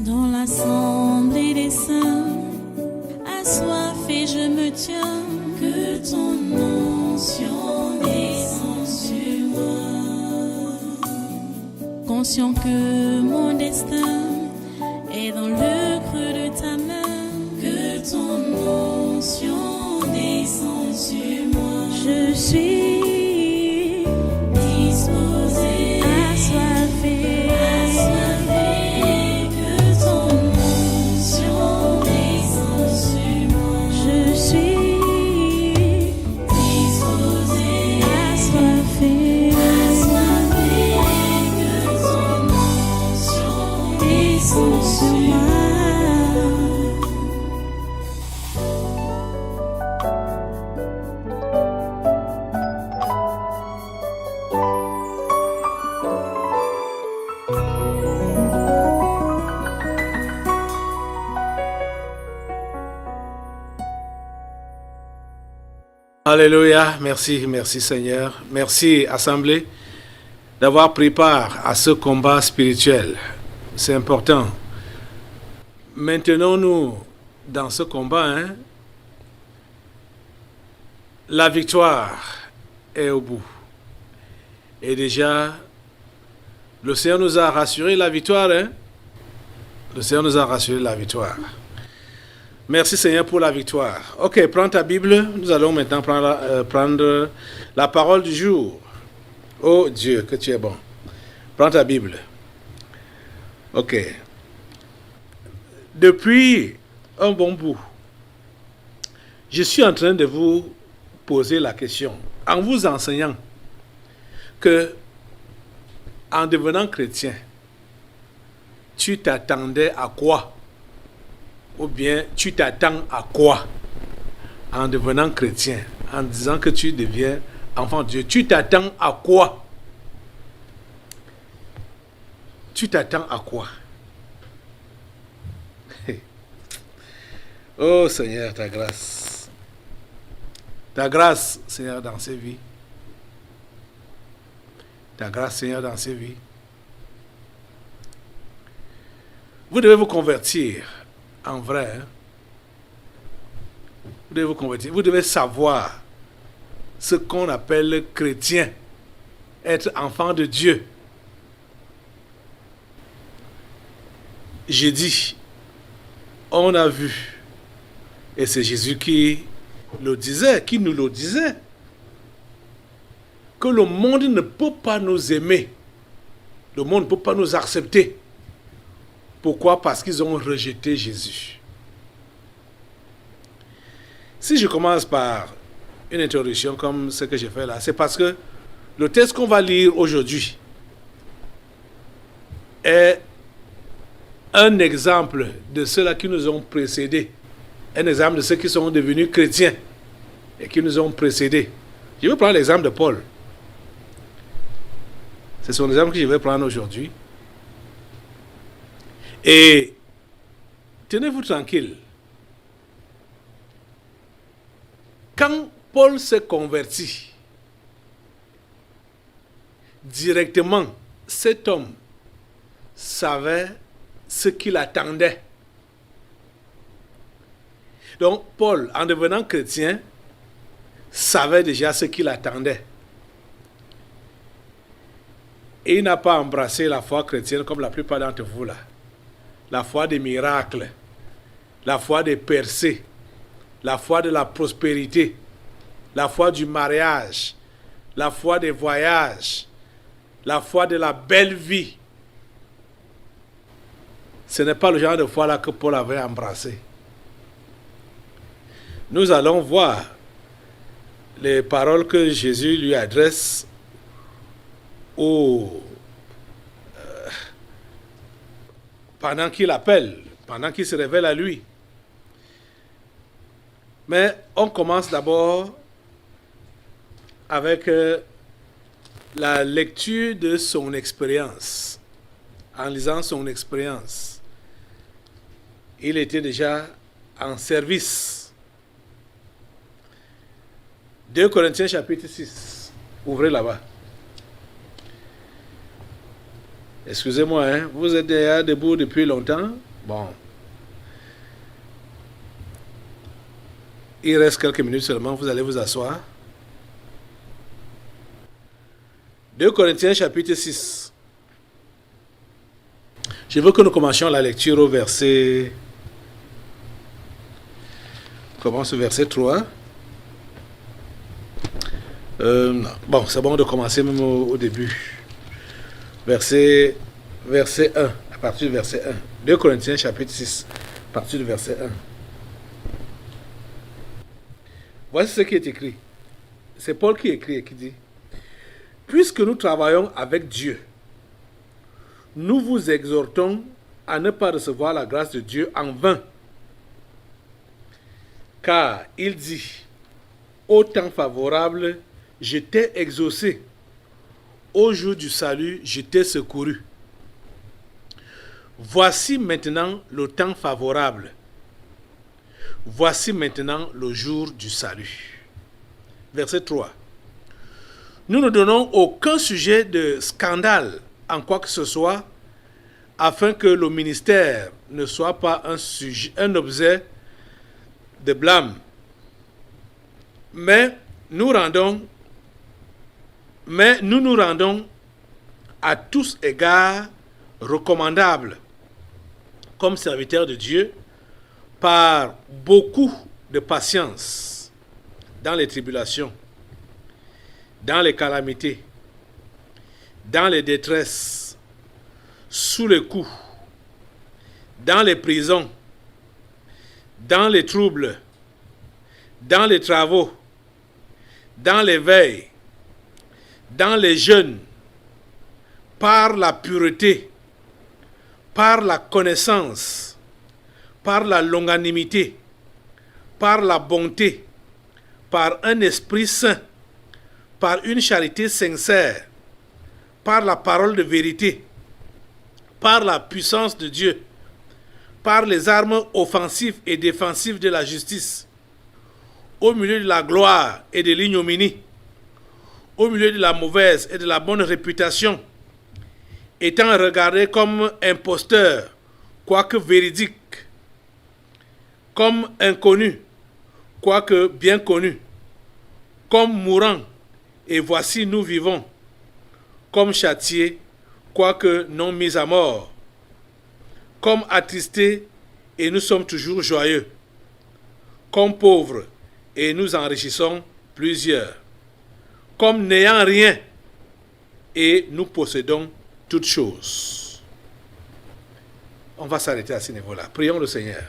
Dans l'assemblée des saints, assoiffé je me tiens, que ton onction descende sur moi. Conscient que mon destin est dans le creux de ta main, que ton onction descende sur moi. Je suis disposé, assoiffé, que ton onction descende sur moi. Je suis disposé, assoiffé, que ton onction descende sur moi. Alléluia, merci Seigneur. Merci Assemblée d'avoir pris part à ce combat spirituel. C'est important. Maintenons-nous dans ce combat. La victoire est au bout. Et déjà, le Seigneur nous a rassuré la victoire. Le Seigneur nous a rassuré la victoire. Merci Seigneur pour la victoire. Ok, prends ta Bible. Nous allons maintenant prendre la parole du jour. Oh Dieu, que tu es bon. Prends ta Bible. Ok. Depuis un bon bout, je suis en train de vous poser la question, en vous enseignant que, en devenant chrétien, tu t'attendais à quoi? Ou bien tu t'attends à quoi en devenant chrétien, en disant que tu deviens enfant de Dieu? Tu t'attends à quoi? Tu t'attends à quoi? Oh Seigneur, ta grâce. Ta grâce, Seigneur, dans ces vies. Ta grâce, Seigneur, dans ces vies. Vous devez vous convertir. En vrai, vous devez vous convertir. Vous devez savoir ce qu'on appelle chrétien, être enfant de Dieu. J'ai dit, on a vu, et c'est Jésus qui le disait, qui nous le disait, que le monde ne peut pas nous aimer, le monde ne peut pas nous accepter. Pourquoi? Parce qu'ils ont rejeté Jésus. Si je commence par une introduction comme ce que j'ai fait là, c'est parce que le texte qu'on va lire aujourd'hui est un exemple de ceux-là qui nous ont précédés, un exemple de ceux qui sont devenus chrétiens et qui nous ont précédés. Je vais prendre l'exemple de Paul. C'est son exemple que je vais prendre aujourd'hui. Et tenez-vous tranquille. Quand Paul s'est converti, directement, cet homme savait ce qu'il attendait. Donc, Paul, en devenant chrétien, savait déjà ce qu'il attendait. Et il n'a pas embrassé la foi chrétienne comme la plupart d'entre vous là. La foi des miracles, la foi des percées, la foi de la prospérité, la foi du mariage, la foi des voyages, la foi de la belle vie. Ce n'est pas le genre de foi là que Paul avait embrassé. Nous allons voir les paroles que Jésus lui adresse pendant qu'il appelle, pendant qu'il se révèle à lui. Mais on commence d'abord avec la lecture de son expérience. En lisant son expérience, il était déjà en service. 2 Corinthiens chapitre 6. Ouvrez là-bas. Excusez-moi, vous êtes déjà debout depuis longtemps. Bon. Il reste quelques minutes seulement, vous allez vous asseoir. 2 Corinthiens chapitre 6. Je veux que nous commencions la lecture au verset... Commence au verset 3. Bon, c'est bon de commencer même au début. Verset 1, à partir du verset 1. 2 Corinthiens chapitre 6, à partir du verset 1. Voici ce qui est écrit. C'est Paul qui écrit et qui dit: puisque nous travaillons avec Dieu, nous vous exhortons à ne pas recevoir la grâce de Dieu en vain. Car il dit: au temps favorable, je t'ai exaucé. Au jour du salut, je t'ai secouru. Voici maintenant le temps favorable. Voici maintenant le jour du salut. Verset 3. Nous ne donnons aucun sujet de scandale en quoi que ce soit, afin que le ministère ne soit pas un objet de blâme. Mais nous nous rendons à tous égards recommandables comme serviteurs de Dieu par beaucoup de patience dans les tribulations, dans les calamités, dans les détresses, sous les coups, dans les prisons, dans les troubles, dans les travaux, dans les veilles, dans les jeûnes, par la pureté, par la connaissance, par la longanimité, par la bonté, par un esprit saint, par une charité sincère, par la parole de vérité, par la puissance de Dieu, par les armes offensives et défensives de la justice, au milieu de la gloire et de l'ignominie, au milieu de la mauvaise et de la bonne réputation, étant regardé comme imposteur, quoique véridique, comme inconnu, quoique bien connu, comme mourant, et voici nous vivons, comme châtiés, quoique non mis à mort, comme attristés, et nous sommes toujours joyeux, comme pauvres, et nous enrichissons plusieurs, comme n'ayant rien, et nous possédons toutes choses. On va s'arrêter à ce niveau-là. Prions le Seigneur.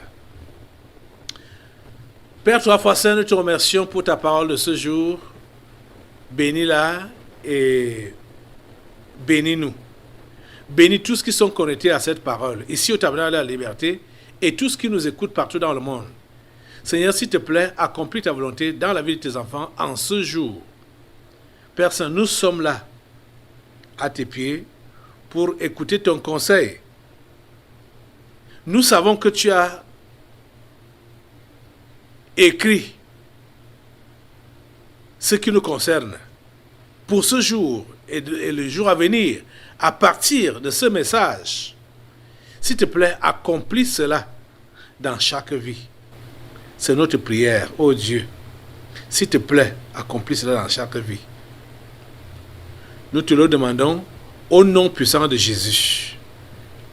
Père, 3 fois saint, nous te remercions pour ta parole de ce jour. Bénis-la et bénis-nous. Bénis tous qui sont connectés à cette parole, ici au Tabernacle de la Liberté, et tous qui nous écoutent partout dans le monde. Seigneur, s'il te plaît, accomplis ta volonté dans la vie de tes enfants en ce jour. Père Saint, nous sommes là, à tes pieds, pour écouter ton conseil. Nous savons que tu as écrit ce qui nous concerne pour ce jour et le jour à venir, à partir de ce message. S'il te plaît, accomplis cela dans chaque vie. C'est notre prière, ô Dieu. S'il te plaît, accomplis cela dans chaque vie. Nous te le demandons au nom puissant de Jésus.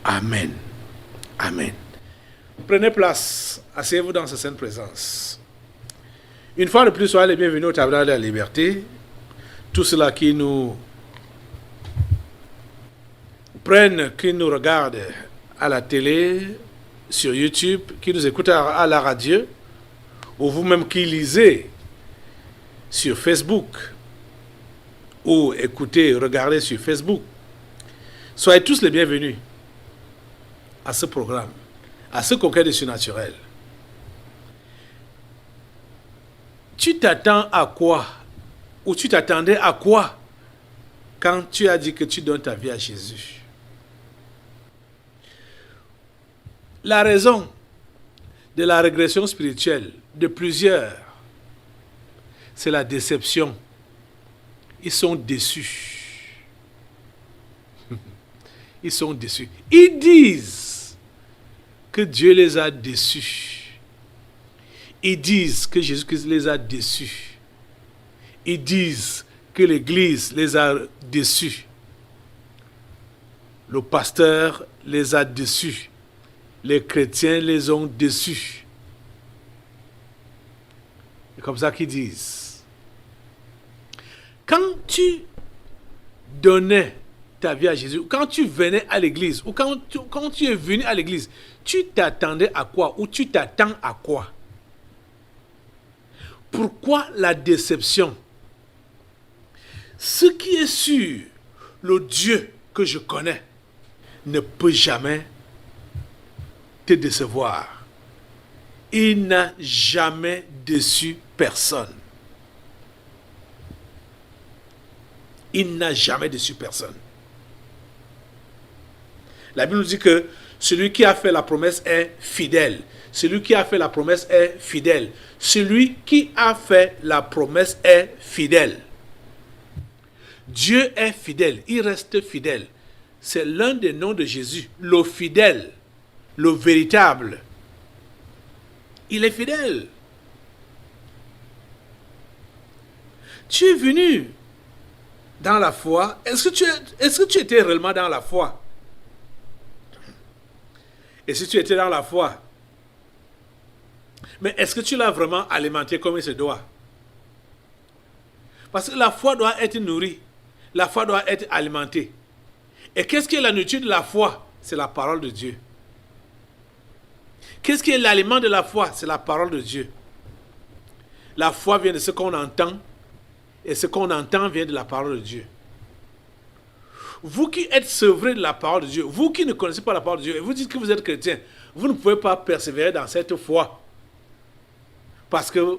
Amen. Amen. Prenez place, asseyez-vous dans sa sainte présence. Une fois de plus, soyez les bienvenus au Tabernacle de la Liberté. Tous ceux-là qui nous prennent, qui nous regardent à la télé, sur YouTube, qui nous écoutent à la radio, ou vous-même qui lisez sur Facebook, ou écoutez, regardez sur Facebook. Soyez tous les bienvenus à ce programme, à ce conquête du surnaturel. Tu t'attends à quoi? Ou tu t'attendais à quoi quand tu as dit que tu donnes ta vie à Jésus? La raison de la régression spirituelle de plusieurs, c'est la déception. Ils sont déçus. Ils sont déçus. Ils disent que Dieu les a déçus. Ils disent que Jésus-Christ les a déçus. Ils disent que l'Église les a déçus. Le pasteur les a déçus. Les chrétiens les ont déçus. C'est comme ça qu'ils disent. Quand tu donnais ta vie à Jésus, quand tu venais à l'église, ou quand tu es venu à l'église, tu t'attendais à quoi, ou tu t'attends à quoi? Pourquoi la déception? Ce qui est sûr, le Dieu que je connais ne peut jamais te décevoir. Il n'a jamais déçu personne. Il n'a jamais déçu personne. La Bible nous dit que celui qui a fait la promesse est fidèle. Celui qui a fait la promesse est fidèle. Celui qui a fait la promesse est fidèle. Dieu est fidèle. Il reste fidèle. C'est l'un des noms de Jésus. Le fidèle. Le véritable. Il est fidèle. Tu es venu dans la foi. Est-ce que tu étais réellement dans la foi? Et si tu étais dans la foi, mais est-ce que tu l'as vraiment alimenté comme il se doit? Parce que la foi doit être nourrie. La foi doit être alimentée. Et qu'est-ce qui est la nourriture de la foi? C'est la parole de Dieu. Qu'est-ce qui est l'aliment de la foi? C'est la parole de Dieu. La foi vient de ce qu'on entend. Et ce qu'on entend vient de la parole de Dieu. Vous qui êtes sevrés de la parole de Dieu, vous qui ne connaissez pas la parole de Dieu, et vous dites que vous êtes chrétien, vous ne pouvez pas persévérer dans cette foi. Parce que,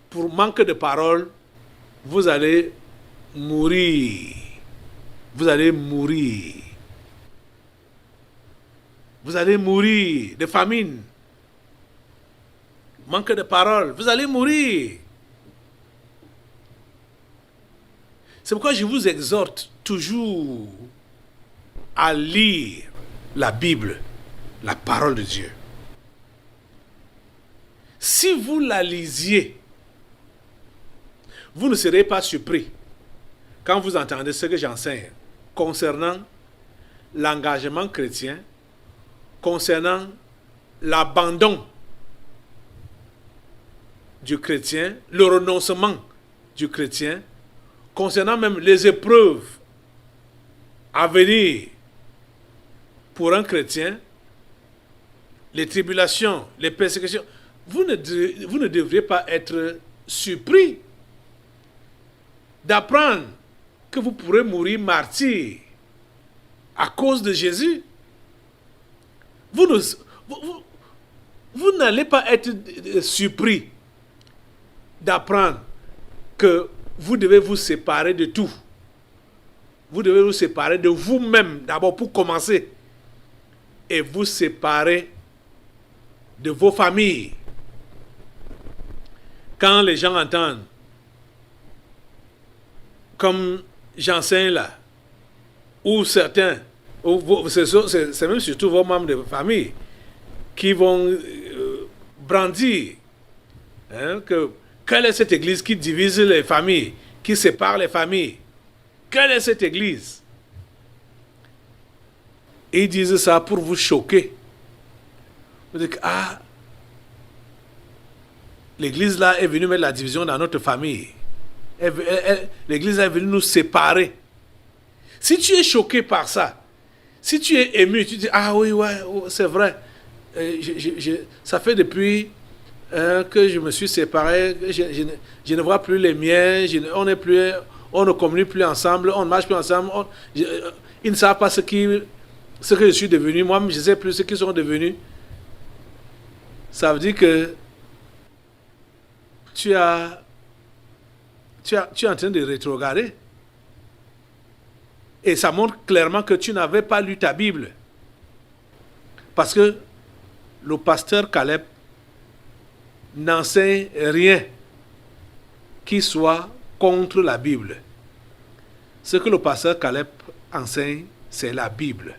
pour manque de parole, vous allez mourir. Vous allez mourir. Vous allez mourir de famine. Manque de parole, vous allez mourir. C'est pourquoi je vous exhorte toujours à lire la Bible, la parole de Dieu. Si vous la lisiez, vous ne serez pas surpris quand vous entendez ce que j'enseigne concernant l'engagement chrétien, concernant l'abandon du chrétien, le renoncement du chrétien, concernant même les épreuves à venir pour un chrétien, les tribulations, les persécutions, vous ne devriez pas être surpris d'apprendre que vous pourrez mourir martyr à cause de Jésus. Vous n'allez pas être surpris d'apprendre que vous devez vous séparer de tout. Vous devez vous séparer de vous-même d'abord pour commencer. Et vous séparer de vos familles. Quand les gens entendent, comme j'enseigne là, ou certains, c'est même surtout vos membres de famille, qui vont brandir quelle est cette église qui divise les familles, qui sépare les familles? Quelle est cette église? Et ils disent ça pour vous choquer. Vous dites, l'église là est venue mettre la division dans notre famille. L'église est venue nous séparer. Si tu es choqué par ça, si tu es ému, tu dis, oui, c'est vrai. Ça fait depuis que je me suis séparé, je ne vois plus les miens, on ne communique plus ensemble, on ne marche plus ensemble, ils ne savent pas ce que je suis devenu, moi-même je ne sais plus ce qu'ils sont devenus. Ça veut dire que tu es en train de rétrograder. Et ça montre clairement que tu n'avais pas lu ta Bible. Parce que le pasteur Caleb n'enseigne rien qui soit contre la Bible. Ce que le pasteur Caleb enseigne, c'est la Bible.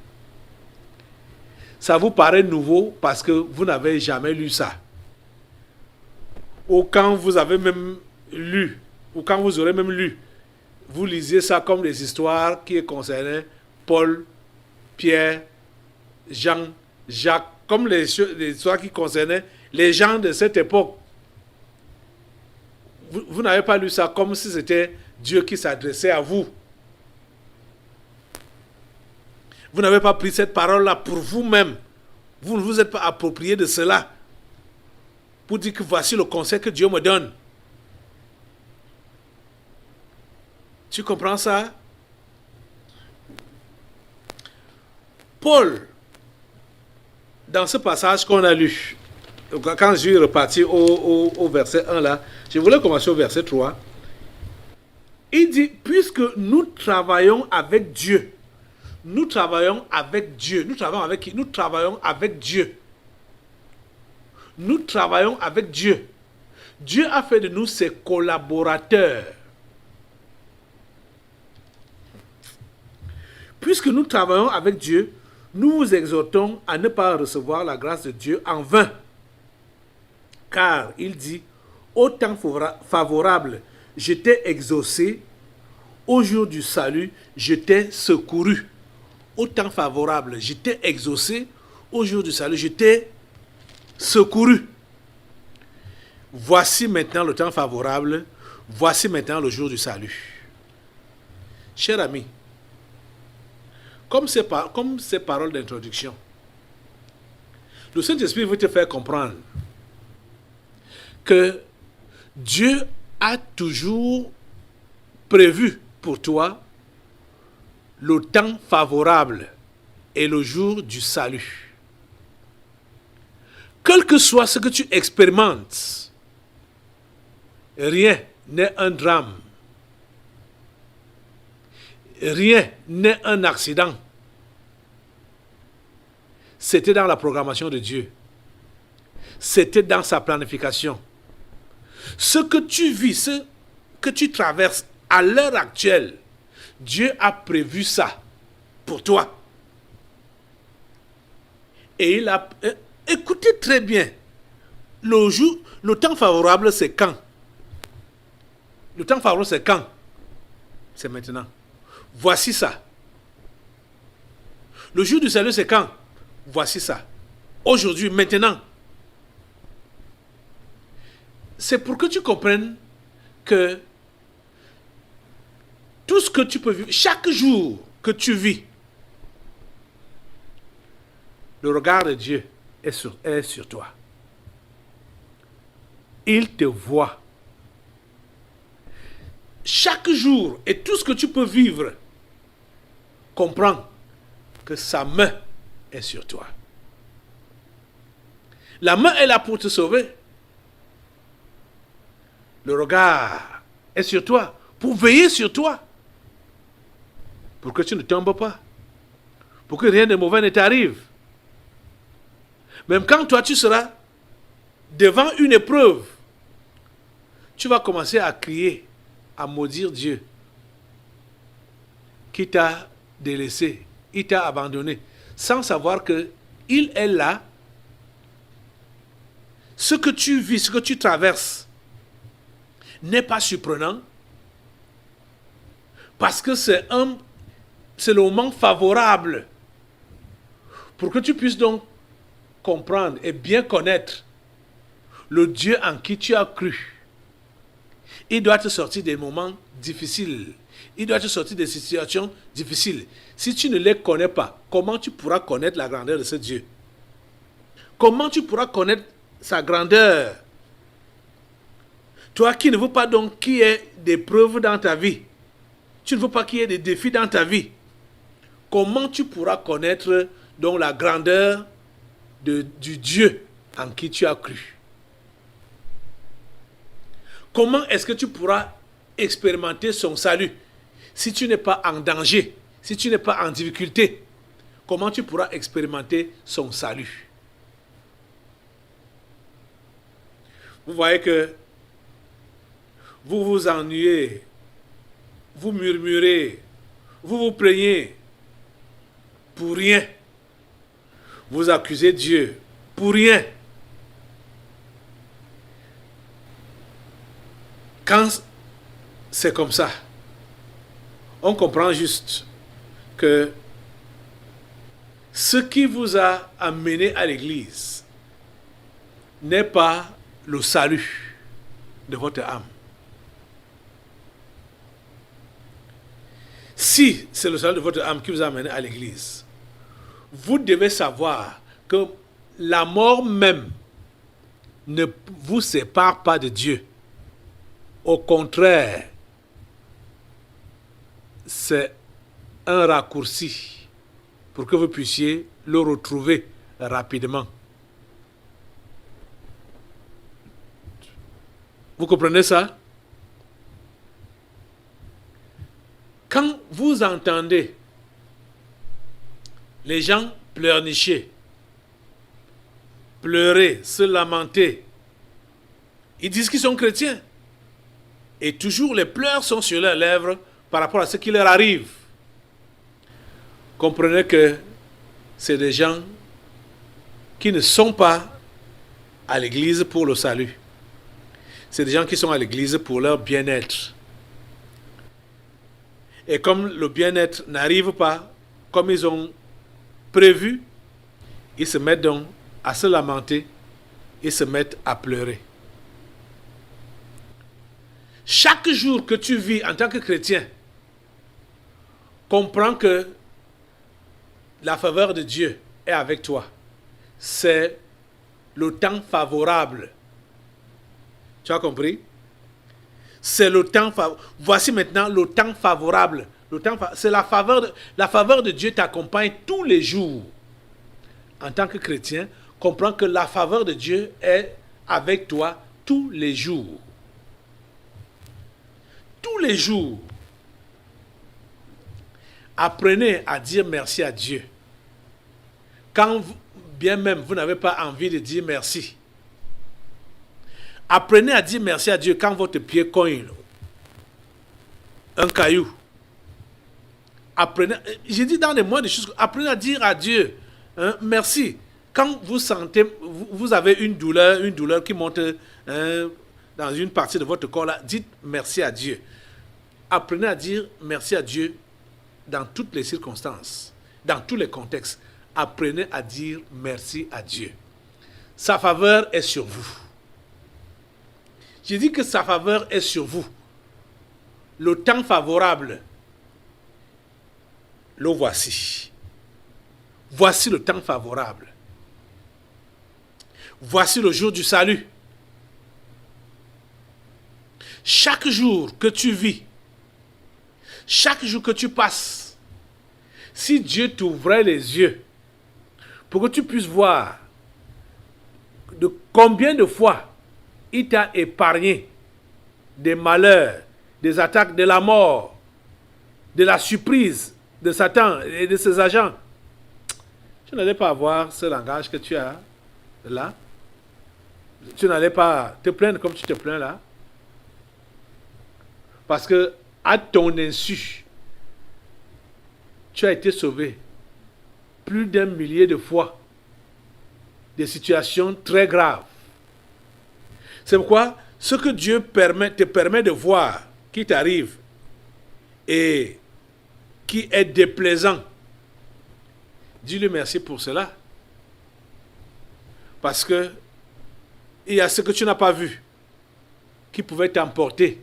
ça vous paraît nouveau parce que vous n'avez jamais lu ça. Ou quand vous avez même lu, ou quand vous aurez même lu, vous lisez ça comme des histoires qui concernaient Paul, Pierre, Jean, Jacques, comme les histoires qui concernaient les gens de cette époque. Vous n'avez pas lu ça comme si c'était Dieu qui s'adressait à vous. Vous n'avez pas pris cette parole-là pour vous-même. Vous ne vous êtes pas approprié de cela. Pour dire que voici le conseil que Dieu me donne. Tu comprends ça? Paul, dans ce passage qu'on a lu, quand je suis reparti au verset 1 là, je voulais commencer au verset 3. Il dit, puisque nous travaillons avec Dieu, nous travaillons avec Dieu. Nous travaillons avec qui? Nous travaillons avec Dieu. Nous travaillons avec Dieu. Dieu a fait de nous ses collaborateurs. Puisque nous travaillons avec Dieu, nous vous exhortons à ne pas recevoir la grâce de Dieu en vain. Car il dit, au temps favorable, je t'ai exaucé, au jour du salut, je t'ai secouru. Au temps favorable, je t'ai exaucé, au jour du salut, je t'ai secouru. Voici maintenant le temps favorable, voici maintenant le jour du salut. Cher ami, comme ces paroles d'introduction, le Saint-Esprit veut te faire comprendre que Dieu a toujours prévu pour toi le temps favorable et le jour du salut. Quel que soit ce que tu expérimentes, rien n'est un drame. Rien n'est un accident. C'était dans la programmation de Dieu. C'était dans sa planification. Ce que tu vis, ce que tu traverses à l'heure actuelle, Dieu a prévu ça pour toi. Et il a... Écoutez très bien. Le temps favorable, c'est quand? Le temps favorable, c'est quand? C'est maintenant. Voici ça. Le jour du salut, c'est quand? Voici ça. Aujourd'hui, maintenant. C'est pour que tu comprennes que tout ce que tu peux vivre, chaque jour que tu vis, le regard de Dieu est sur toi. Il te voit. Chaque jour et tout ce que tu peux vivre, comprends que sa main est sur toi. La main est là pour te sauver. Le regard est sur toi, pour veiller sur toi, pour que tu ne tombes pas, pour que rien de mauvais ne t'arrive. Même quand toi tu seras devant une épreuve, tu vas commencer à crier, à maudire Dieu, qui t'a délaissé, il t'a abandonné, sans savoir que il est là. Ce que tu vis, ce que tu traverses, n'est pas surprenant, parce que c'est le moment favorable pour que tu puisses donc comprendre et bien connaître le Dieu en qui tu as cru. Il doit te sortir des moments difficiles. Il doit te sortir des situations difficiles. Si tu ne les connais pas, comment tu pourras connaître la grandeur de ce Dieu? Comment tu pourras connaître sa grandeur? Toi qui ne veux pas donc qu'il y ait des preuves dans ta vie, tu ne veux pas qu'il y ait des défis dans ta vie, comment tu pourras connaître donc la grandeur du Dieu en qui tu as cru? Comment est-ce que tu pourras expérimenter son salut si tu n'es pas en danger, si tu n'es pas en difficulté? Comment tu pourras expérimenter son salut? Vous voyez que vous vous ennuyez, vous murmurez, vous vous plaignez pour rien. vous accusez Dieu pour rien. Quand c'est comme ça, on comprend juste que ce qui vous a amené à l'église n'est pas le salut de votre âme. Si c'est le salut de votre âme qui vous a amené à l'église, vous devez savoir que la mort même ne vous sépare pas de Dieu. Au contraire, c'est un raccourci pour que vous puissiez le retrouver rapidement. Vous comprenez ça? Quand vous entendez les gens pleurnicher, pleurer, se lamenter, ils disent qu'ils sont chrétiens. Et toujours les pleurs sont sur leurs lèvres par rapport à ce qui leur arrive. Comprenez que c'est des gens qui ne sont pas à l'église pour le salut. C'est des gens qui sont à l'église pour leur bien-être. Et comme le bien-être n'arrive pas comme ils ont prévu, ils se mettent donc à se lamenter, ils se mettent à pleurer. Chaque jour que tu vis en tant que chrétien, comprends que la faveur de Dieu est avec toi. C'est le temps favorable. Tu as compris? C'est le temps favorable. Voici maintenant le temps favorable. C'est la faveur de Dieu t'accompagne tous les jours. En tant que chrétien, comprends que la faveur de Dieu est avec toi tous les jours. Tous les jours. Apprenez à dire merci à Dieu. Quand bien même vous n'avez pas envie de dire merci. Apprenez à dire merci à Dieu quand votre pied cogne un caillou. Apprenez, j'ai dit dans les moindres choses, apprenez à dire à Dieu merci. Quand vous sentez, vous avez une douleur qui monte dans une partie de votre corps, là, dites merci à Dieu. Apprenez à dire merci à Dieu dans toutes les circonstances, dans tous les contextes. Apprenez à dire merci à Dieu. Sa faveur est sur vous. J'ai dit que sa faveur est sur vous. Le temps favorable, le voici. Voici le temps favorable. Voici le jour du salut. Chaque jour que tu vis, chaque jour que tu passes, si Dieu t'ouvrait les yeux pour que tu puisses voir de combien de fois il t'a épargné des malheurs, des attaques, de la mort, de la surprise de Satan et de ses agents, tu n'allais pas avoir ce langage que tu as là. Tu n'allais pas te plaindre comme tu te plains là. Parce que à ton insu, tu as été sauvé plus d'un millier de fois des situations très graves. C'est pourquoi ce que Dieu te permet de voir qui t'arrive et qui est déplaisant, dis-lui merci pour cela. Parce que il y a ce que tu n'as pas vu qui pouvait t'emporter,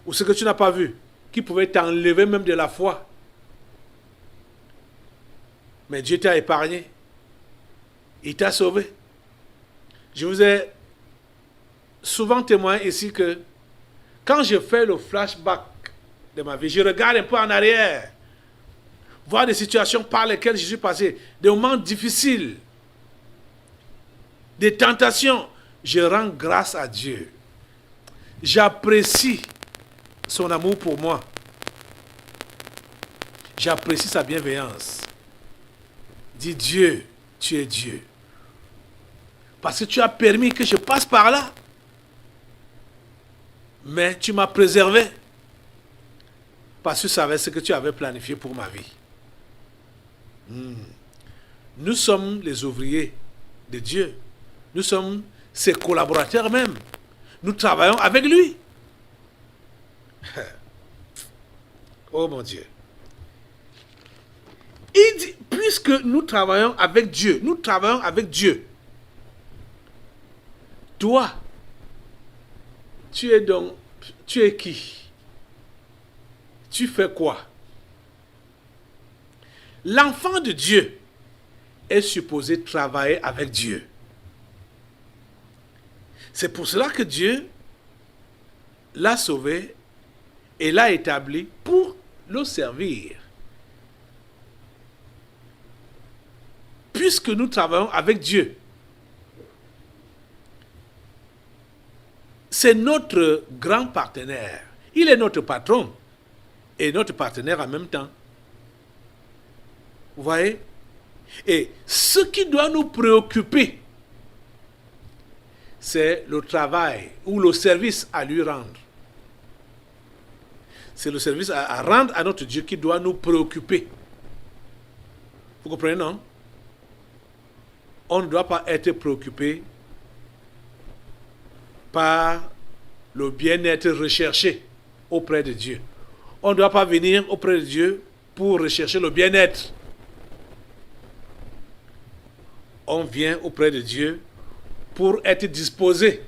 ou ce que tu n'as pas vu qui pouvait t'enlever même de la foi. Mais Dieu t'a épargné. Il t'a sauvé. Je vous ai souvent témoigné ici que quand je fais le flashback de ma vie, je regarde un peu en arrière, voir des situations par lesquelles je suis passé, des moments difficiles, des tentations. Je rends grâce à Dieu. J'apprécie son amour pour moi. J'apprécie sa bienveillance. Dis Dieu, tu es Dieu. Parce que tu as permis que je passe par là. Mais tu m'as préservé. Parce que tu savais ce que tu avais planifié pour ma vie. Nous sommes les ouvriers de Dieu. Nous sommes ses collaborateurs même. Nous travaillons avec lui. Oh mon Dieu. Il dit, puisque nous travaillons avec Dieu, toi, tu es qui? Tu fais quoi? L'enfant de Dieu est supposé travailler avec Dieu. C'est pour cela que Dieu l'a sauvé et l'a établi pour le servir. Puisque nous travaillons avec Dieu, c'est notre grand partenaire. Il est notre patron et notre partenaire en même temps. Vous voyez? Et ce qui doit nous préoccuper, c'est le travail ou le service à lui rendre. C'est le service à rendre à notre Dieu qui doit nous préoccuper. Vous comprenez, non? On ne doit pas être préoccupé par le bien-être recherché auprès de Dieu. On ne doit pas venir auprès de Dieu pour rechercher le bien-être. On vient auprès de Dieu pour être disposé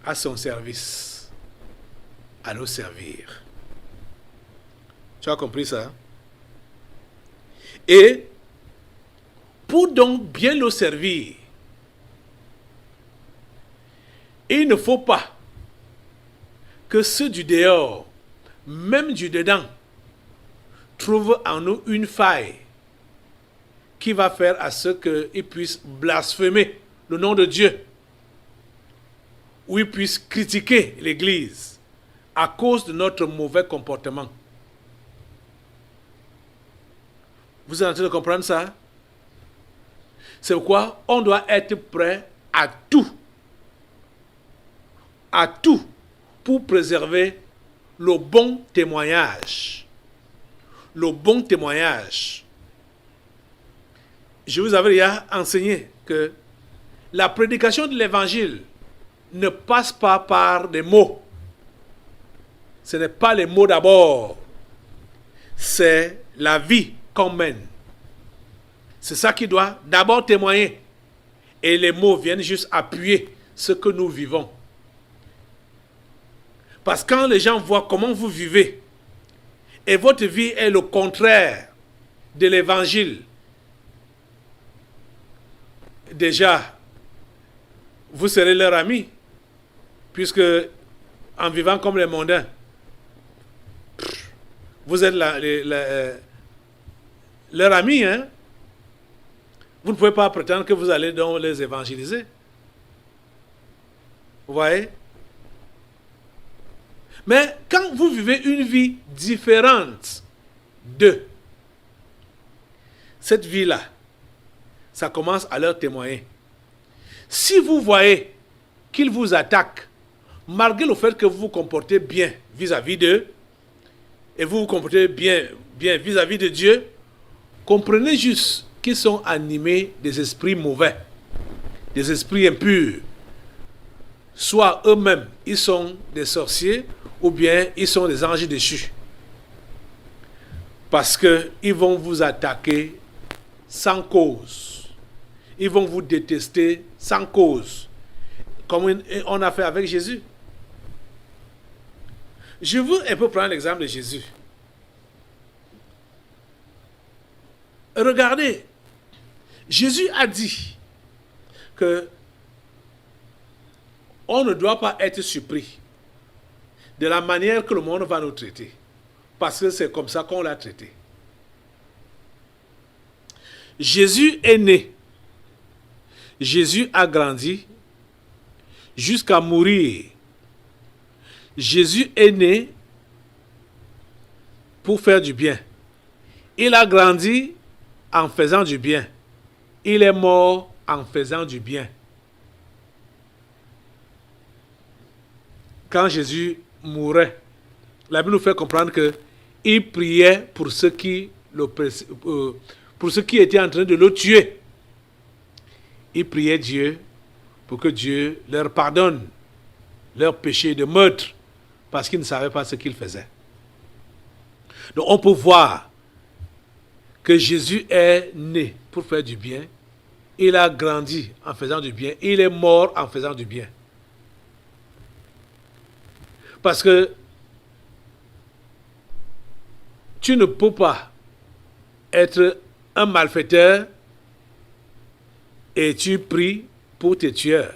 à son service, à le servir. Tu as compris ça? Et pour donc bien le servir, il ne faut pas que ceux du dehors, même du dedans, trouvent en nous une faille qui va faire à ce qu'ils puissent blasphémer le nom de Dieu, ou ils puissent critiquer l'Église à cause de notre mauvais comportement. Vous êtes en train de comprendre ça? C'est pourquoi on doit être prêt à tout pour préserver le bon témoignage. Le bon témoignage. Je vous avais déjà enseigné que la prédication de l'évangile ne passe pas par des mots. Ce n'est pas les mots d'abord. C'est la vie qu'on mène. C'est ça qui doit d'abord témoigner. Et les mots viennent juste appuyer ce que nous vivons. Parce que quand les gens voient comment vous vivez, et votre vie est le contraire de l'évangile, déjà, vous serez leur ami, puisque en vivant comme les mondains, vous êtes leur ami, hein? Vous ne pouvez pas prétendre que vous allez donc les évangéliser. Vous voyez? Mais quand vous vivez une vie différente d'eux, cette vie-là, ça commence à leur témoigner. Si vous voyez qu'ils vous attaquent, malgré le fait que vous vous comportez bien vis-à-vis d'eux, et vous vous comportez bien vis-à-vis de Dieu, comprenez juste qu'ils sont animés des esprits mauvais, des esprits impurs. Soit eux-mêmes, ils sont des sorciers, ou bien ils sont des anges déchus. Parce qu'ils vont vous attaquer sans cause. Ils vont vous détester sans cause. Comme on a fait avec Jésus. Je veux un peu prendre l'exemple de Jésus. Regardez, Jésus a dit que on ne doit pas être surpris de la manière que le monde va nous traiter. Parce que c'est comme ça qu'on l'a traité. Jésus est né. Jésus a grandi jusqu'à mourir. Jésus est né pour faire du bien. Il a grandi en faisant du bien. Il est mort en faisant du bien. Quand Jésus mourait, la Bible nous fait comprendre qu'il priait pour ceux qui pour ceux qui étaient en train de le tuer. Ils priaient Dieu pour que Dieu leur pardonne leur péché de meurtre parce qu'ils ne savaient pas ce qu'ils faisaient. Donc on peut voir que Jésus est né pour faire du bien. Il a grandi en faisant du bien. Il est mort en faisant du bien. Parce que tu ne peux pas être un malfaiteur et tu pries pour tes tueurs.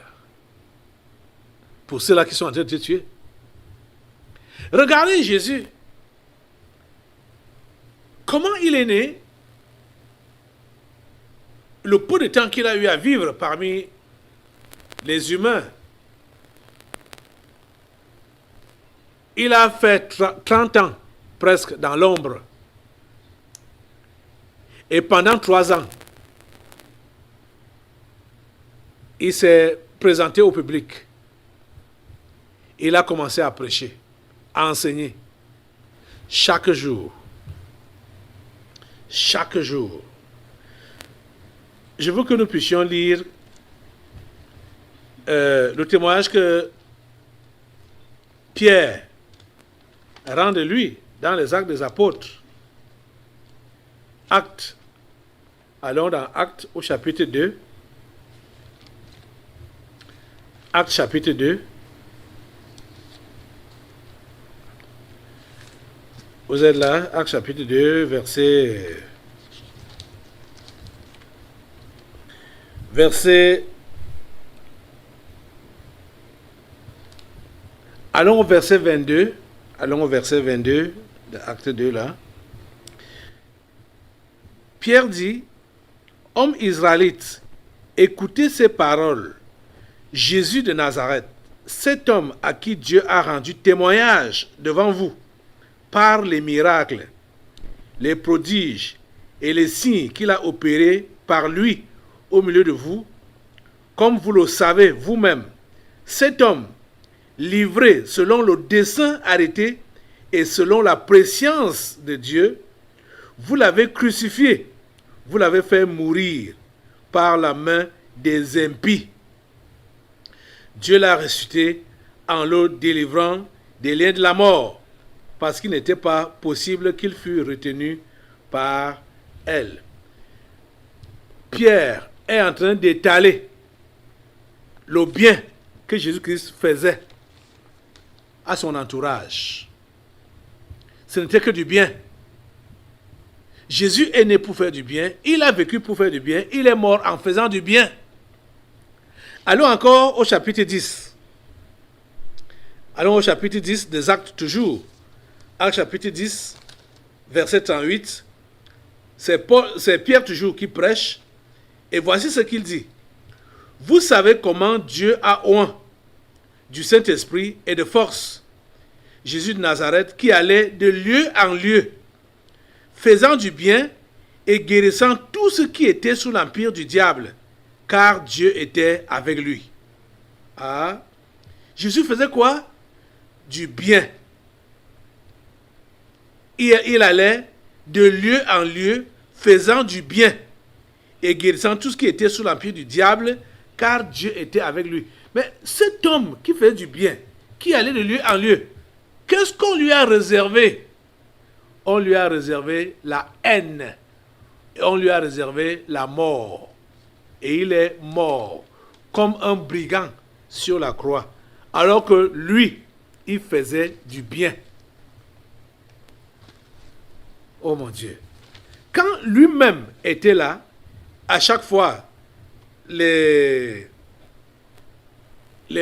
Pour ceux-là qui sont en train de te tuer. Regardez Jésus. Comment il est né? Le peu de temps qu'il a eu à vivre parmi les humains. Il a fait 30 ans presque dans l'ombre. Et pendant 3 ans, il s'est présenté au public. Il a commencé à prêcher, à enseigner. Chaque jour. Chaque jour. Je veux que nous puissions lire le témoignage que Pierre rend de lui dans les Actes des Apôtres. Actes. Allons dans Actes au chapitre 2. Actes chapitre 2. Vous êtes là, Actes chapitre 2, verset... Allons au verset 22. Allons au verset 22 de Acte 2 là. Pierre dit, « Hommes israélites, écoutez ces paroles. Jésus de Nazareth, cet homme à qui Dieu a rendu témoignage devant vous, par les miracles, les prodiges et les signes qu'il a opérés par lui au milieu de vous, comme vous le savez vous-même, cet homme, livré selon le dessein arrêté et selon la prescience de Dieu, vous l'avez crucifié, vous l'avez fait mourir par la main des impies. Dieu l'a ressuscité en le délivrant des liens de la mort, parce qu'il n'était pas possible qu'il fût retenu par elle. Pierre est en train d'étaler le bien que Jésus-Christ faisait à son entourage. Ce n'était que du bien. Jésus est né pour faire du bien, il a vécu pour faire du bien, il est mort en faisant du bien. Allons encore au chapitre 10. Allons au chapitre 10 des Actes toujours. Actes chapitre 10, verset 38. C'est Pierre toujours qui prêche. Et voici ce qu'il dit. Vous savez comment Dieu a oint du Saint-Esprit et de force Jésus de Nazareth qui allait de lieu en lieu, faisant du bien et guérissant tout ce qui était sous l'empire du diable, car Dieu était avec lui. Ah, Jésus faisait quoi? Du bien. Il allait de lieu en lieu, faisant du bien et guérissant tout ce qui était sous l'empire du diable, car Dieu était avec lui. Mais cet homme qui fait du bien, qui allait de lieu en lieu, qu'est-ce qu'on lui a réservé? On lui a réservé la haine. Et on lui a réservé la mort. Et il est mort comme un brigand sur la croix. Alors que lui, il faisait du bien. Oh mon Dieu. Quand lui-même était là, à chaque fois, les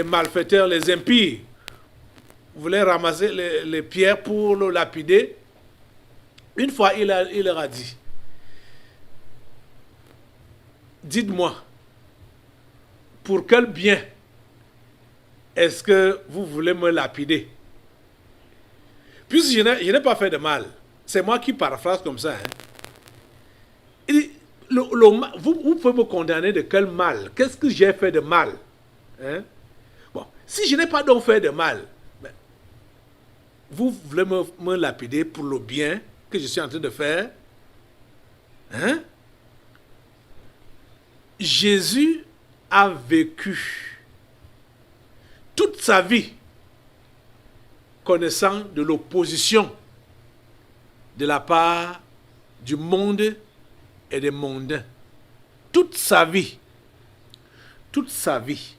malfaiteurs, les impies, voulaient ramasser les pierres pour le lapider. Une fois, il leur a dit, dites-moi, pour quel bien est-ce que vous voulez me lapider? Puisque je n'ai pas fait de mal. C'est moi qui paraphrase comme ça. Il dit, vous pouvez me condamner de quel mal? Qu'est-ce que j'ai fait de mal? Bon, si je n'ai pas donc fait de mal, vous voulez me lapider pour le bien que je suis en train de faire? Jésus a vécu toute sa vie connaissant de l'opposition de la part du monde et des mondains. Toute sa vie. Toute sa vie.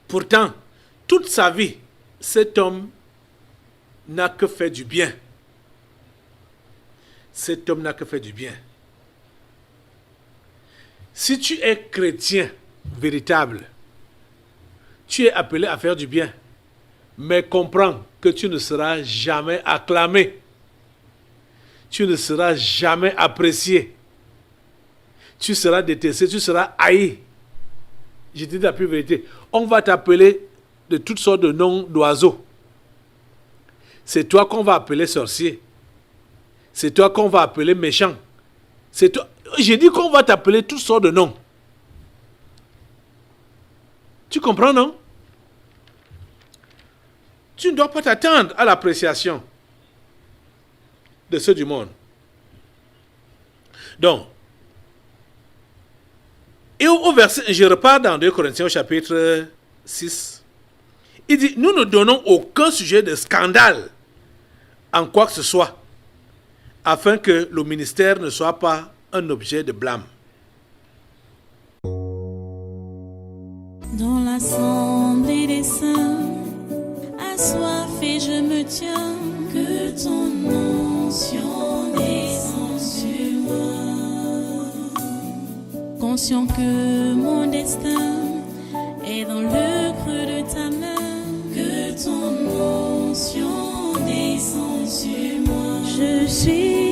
Pourtant, toute sa vie, cet homme n'a que fait du bien. Cet homme n'a que fait du bien. Si tu es chrétien véritable, tu es appelé à faire du bien. Mais comprends que tu ne seras jamais acclamé. Tu ne seras jamais apprécié. Tu seras détesté, tu seras haï. Je te dis la pure vérité. On va t'appeler de toutes sortes de noms d'oiseaux. C'est toi qu'on va appeler sorcier. C'est toi qu'on va appeler méchant. C'est toi. J'ai dit qu'on va t'appeler toutes sortes de noms. Tu comprends, non? Tu ne dois pas t'attendre à l'appréciation de ceux du monde. Donc, et au verset, je repars dans 2 Corinthiens au chapitre 6. Il dit, nous ne donnons aucun sujet de scandale en quoi que ce soit, afin que le ministère ne soit pas un objet de blâme. Dans l'assemblée des saints, assoiffé je me tiens, que ton onction descende sur moi. Conscient que mon destin est dans le creux de ta main, que ton onction descende sur moi. Je suis